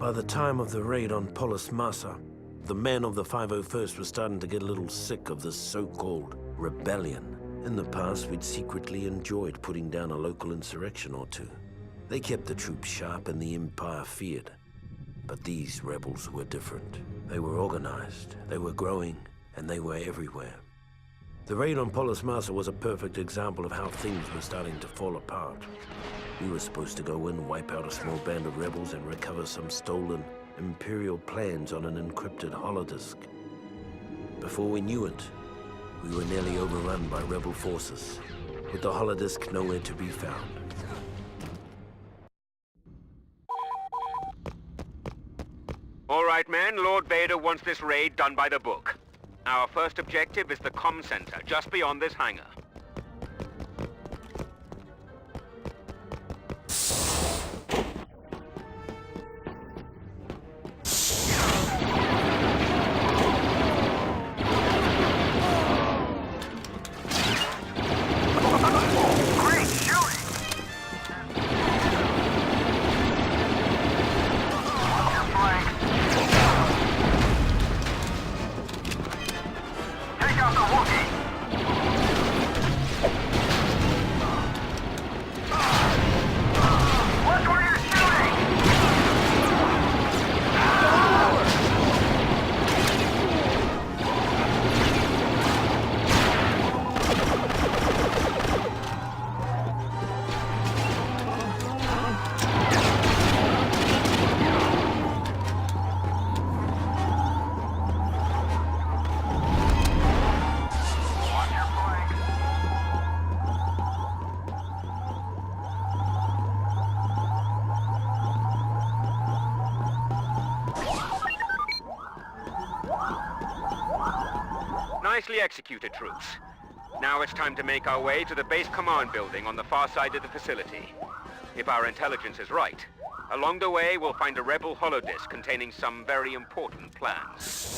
By the time of the raid on Polis Massa, the men of the 501st were starting to get a little sick of this so-called rebellion. In the past, we'd secretly enjoyed putting down a local insurrection or two. They kept the troops sharp and the Empire feared. But these rebels were different. They were organized, they were growing, and they were everywhere. The raid on Polis Massa was a perfect example of how things were starting to fall apart. We were supposed to go in, wipe out a small band of rebels, and recover some stolen Imperial plans on an encrypted holodisk. Before we knew it, we were nearly overrun by rebel forces, with the holodisk nowhere to be found. All right, men, Lord Vader wants this raid done by the book. Our first objective is the comm center, just beyond this hangar. Nicely executed, troops. Now it's time to make our way to the base command building on the far side of the facility. If our intelligence is right, along the way we'll find a rebel holodisk containing some very important plans.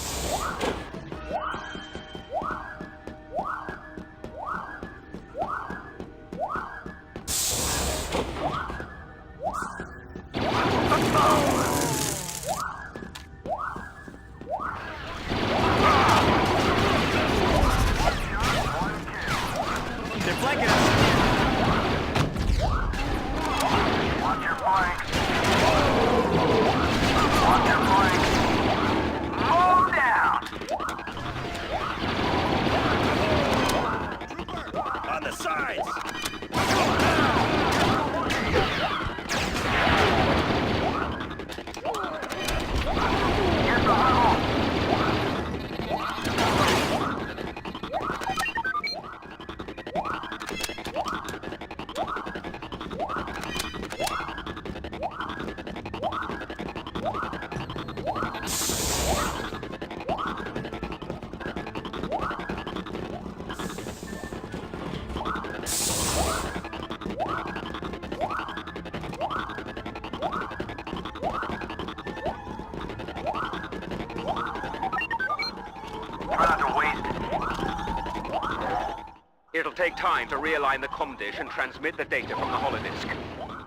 It'll take time to realign the comm dish and transmit the data from the holodisk.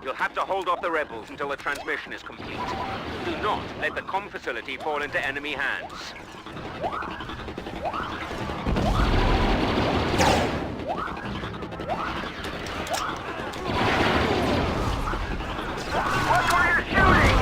You'll have to hold off the rebels until the transmission is complete. Do not let the comm facility fall into enemy hands. Watch where you're shooting!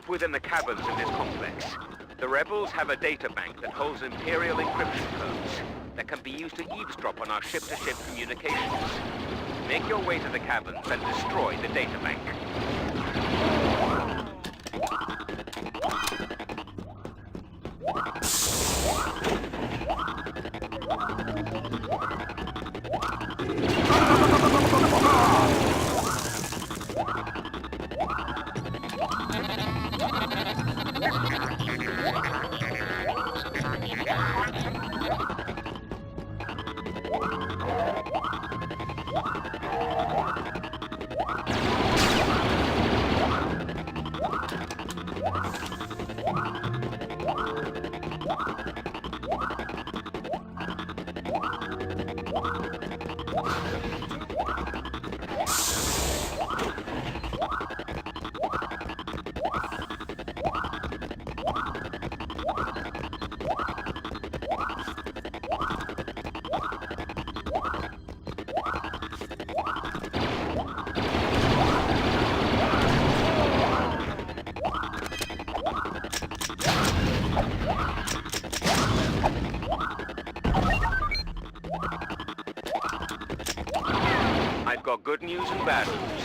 Deep within the caverns in this complex, the rebels have a data bank that holds Imperial encryption codes that can be used to eavesdrop on our ship-to-ship communications. Make your way to the caverns and destroy the data bank. I've got good news and bad news.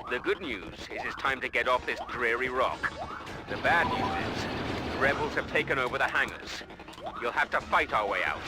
The good news is it's time to get off this dreary rock. The bad news is the rebels have taken over the hangars. You'll have to fight our way out.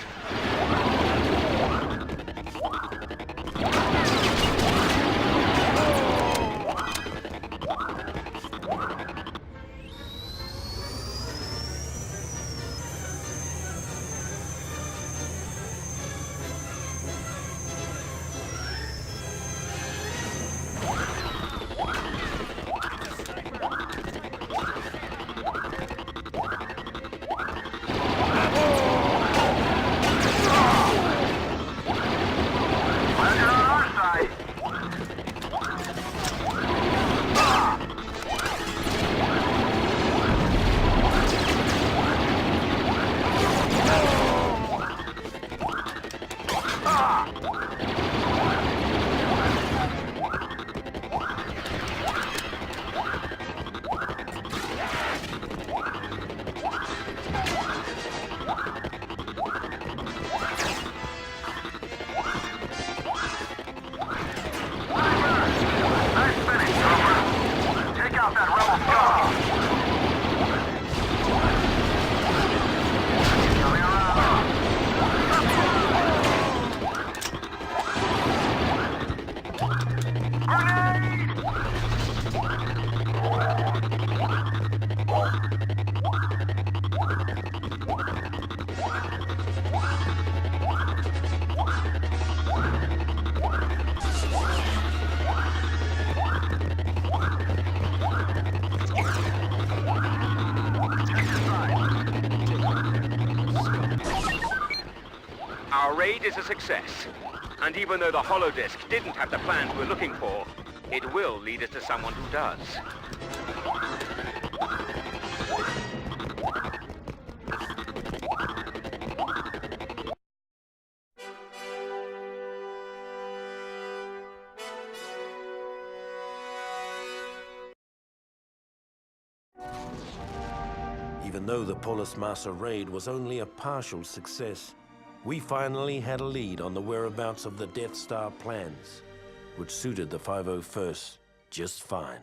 Our raid is a success. And even though the holodisk didn't have the plans we're looking for, it will lead us to someone who does. Even though the Polis Massa raid was only a partial success, we finally had a lead on the whereabouts of the Death Star plans, which suited the 501st just fine.